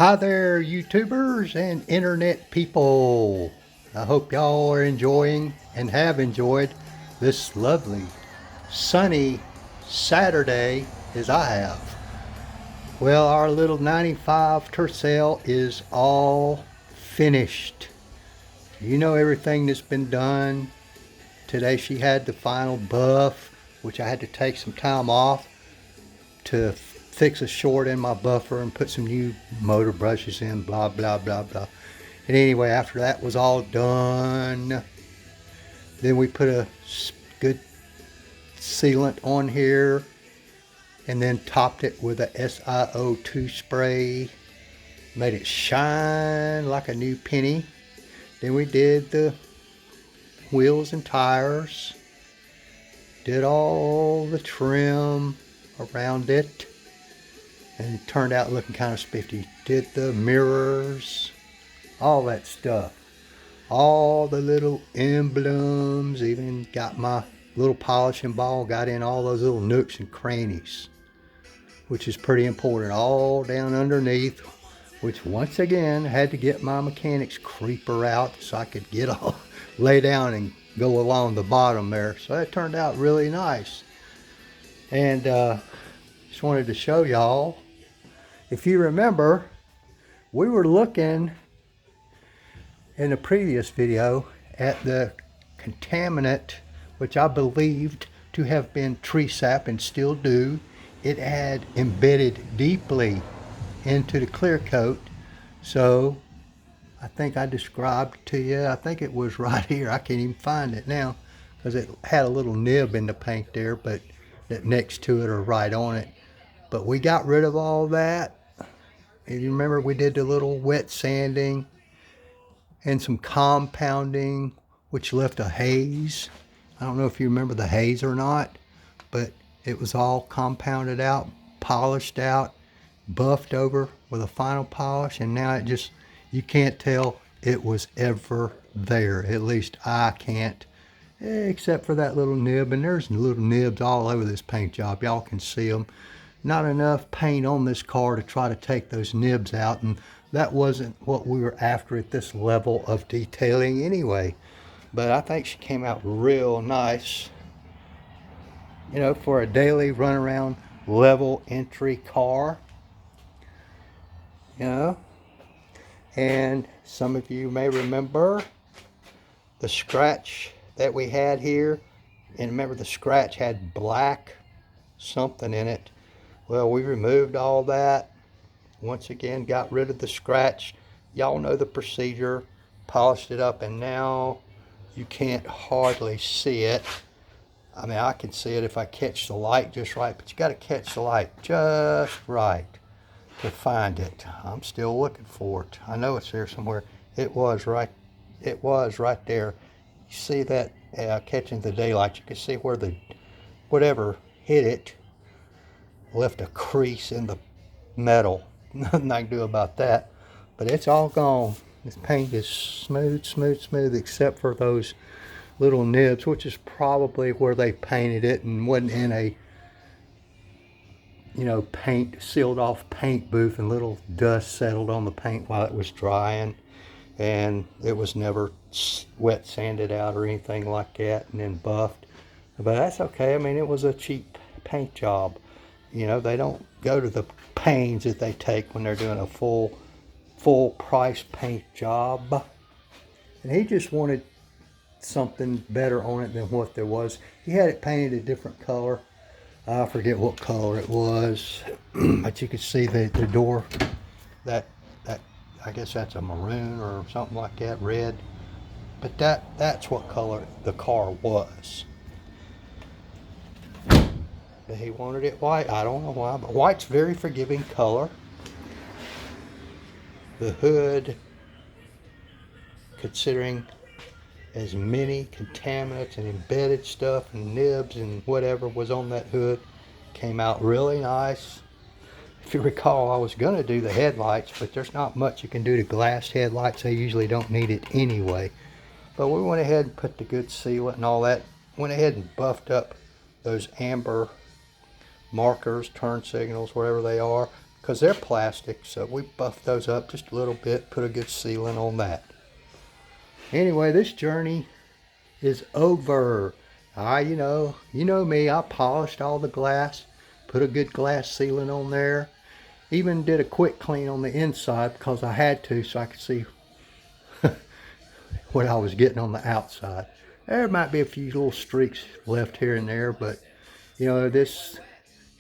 Hi there, YouTubers and internet people. I hope y'all are enjoying and have enjoyed this lovely sunny Saturday as I have. Well, our little 95 Tercel is all finished. You know everything that's been done. Today she had the final buff, which I had to take some time off to fix a short in my buffer and put some new motor brushes in, blah, blah, blah, blah. And anyway, after that was all done, then we put a good sealant on here and then topped it with a SiO2 spray. Made it shine like a new penny. Then we did the wheels and tires. Did all the trim around it. And it turned out looking kind of spiffy. Did the mirrors, all that stuff. All the little emblems, even got my little polishing ball, got in all those little nooks and crannies, which is pretty important, all down underneath, which once again had to get my mechanics creeper out so I could get all lay down and go along the bottom there. So that turned out really nice. And just wanted to show y'all. If you remember, we were looking in the previous video at the contaminant, which I believed to have been tree sap and still do. It had embedded deeply into the clear coat. So I think I described to you, I think it was right here. I can't even find it now because it had a little nib in the paint there, but that next to it or right on it. But we got rid of all that. If you remember, we did the little wet sanding and some compounding, which left a haze. I don't know if you remember the haze or not, but it was all compounded out, polished out, buffed over with a final polish, and now it just, you can't tell it was ever there. At least I can't, except for that little nib, and there's little nibs all over this paint job. Y'all can see them. Not enough paint on this car to try to take those nibs out, and that wasn't what we were after at this level of detailing anyway. But I think she came out real nice, you know, for a daily run around level entry car, you know. And some of you may remember the scratch that we had here, and remember the scratch had black something in it. Well, we removed all that. Once again, got rid of the scratch. Y'all know the procedure. Polished it up, and now you can't hardly see it. I mean, I can see it if I catch the light just right, but you got to catch the light just right to find it. I'm still looking for it. I know it's there somewhere. It was right there. You see that catching the daylight. You can see where the whatever hit it left a crease in the metal. Nothing I can do about that, but it's all gone. This paint is smooth, smooth, smooth, except for those little nibs, which is probably where they painted it and wasn't in a, you know, paint, sealed off paint booth, and little dust settled on the paint while it was drying, and it was never wet sanded out or anything like that and then buffed. But that's okay. I mean, it was a cheap paint job. You know, they don't go to the pains that they take when they're doing a full price paint job. And he just wanted something better on it than what there was. He had it painted a different color. I forget what color it was, but you could see the door, that I guess that's a maroon or something like that, red. But that's what color the car was. He wanted it white. I don't know why, but white's a very forgiving color. The hood, considering as many contaminants and embedded stuff and nibs and whatever was on that hood, came out really nice. If you recall, I was going to do the headlights, but there's not much you can do to glass headlights. They usually don't need it anyway. But we went ahead and put the good sealant and all that. Went ahead and buffed up those amber markers, turn signals, whatever they are. because they're plastic. So we buffed those up just a little bit, put a good sealant on that. Anyway, this journey is over. You know me, I polished all the glass, put a good glass sealant on there. Even did a quick clean on the inside because I had to, so I could see what I was getting on the outside. There might be a few little streaks left here and there, but I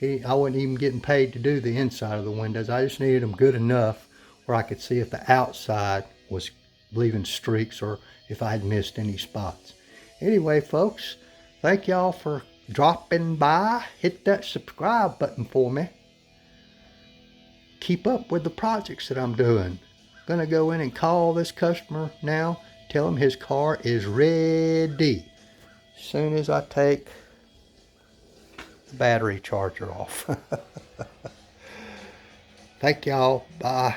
wasn't even getting paid to do the inside of the windows. I just needed them good enough where I could see if the outside was leaving streaks or if I had missed any spots. Anyway, folks, thank y'all for dropping by. Hit that subscribe button for me. Keep up with the projects that I'm doing. Gonna go in and call this customer now. Tell him his car is ready. As soon as I take the battery charger off. Thank y'all. Bye.